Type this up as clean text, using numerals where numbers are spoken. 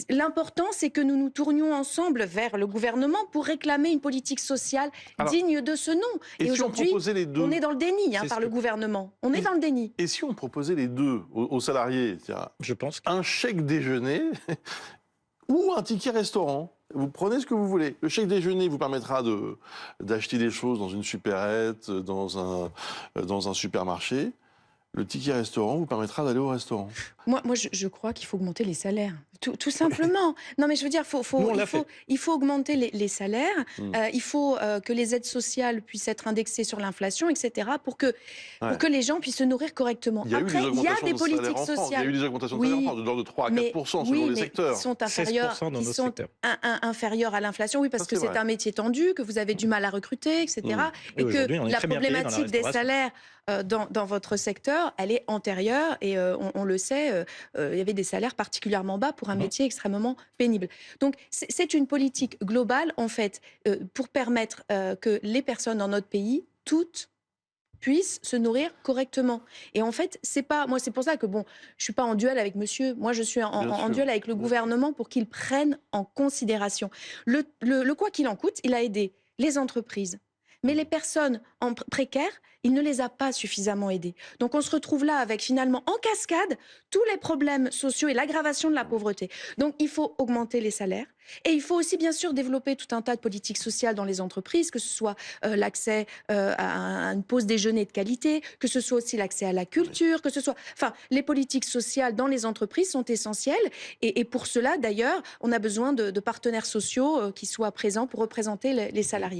L'important, c'est que nous nous tournions ensemble vers le gouvernement pour réclamer une politique sociale Alors, digne de ce nom. et Et si on aujourd'hui, proposait les on deux? est dans le déni C'est ce par que- le gouvernement. On est Et- dans le déni. Et si on proposait les deux aux salariés, tiens, Je pense que un chèque déjeuner ou un ticket restaurant? Vous prenez ce que vous voulez. Le chèque déjeuner vous permettra d'acheter des choses dans une supérette, dans un supermarché. Le ticket restaurant vous permettra d'aller au restaurant. Moi je crois qu'il faut augmenter les salaires. Tout simplement. Non, mais je veux dire, Nous, on l'a fait. il faut augmenter les salaires. Mm. Il faut que les aides sociales puissent être indexées sur l'inflation, etc., pour que les gens puissent se nourrir correctement. Il y a Après, eu des il y a augmentations des de salaire politiques en France. Il y a eu sociales. des augmentations de salaire en France, de l'ordre de 3 à 4 selon les secteurs. Qui sont inférieurs, 16% dans nos secteurs. inférieurs à l'inflation, oui, parce Ça, que c'est c'est vrai. un métier tendu, que vous avez du mal à recruter, etc. Et Et aujourd'hui, on que est la très bien payé dans la problématique des restauration. salaires dans votre secteur, elle est antérieure, et on le sait, il y avait des salaires particulièrement bas pour un métier extrêmement pénible. Donc c'est une politique globale, en fait, pour permettre que les personnes dans notre pays, toutes, puissent se nourrir correctement. Et en fait, c'est pas, moi, c'est pour ça que, bon, je suis pas en duel avec monsieur, moi je suis en sûr. duel avec le gouvernement pour qu'il prenne en considération. Le quoi qu'il en coûte, il a aidé les entreprises. Mais les personnes précaires, il ne les a pas suffisamment aidées. Donc on se retrouve là avec finalement en cascade tous les problèmes sociaux et l'aggravation de la pauvreté. Donc il faut augmenter les salaires. Et il faut aussi bien sûr développer tout un tas de politiques sociales dans les entreprises, que ce soit l'accès à une pause déjeuner de qualité, que ce soit aussi l'accès à la culture, que ce soit... Enfin, les politiques sociales dans les entreprises sont essentielles. Et pour cela, d'ailleurs, on a besoin de partenaires sociaux qui soient présents pour représenter les salariés.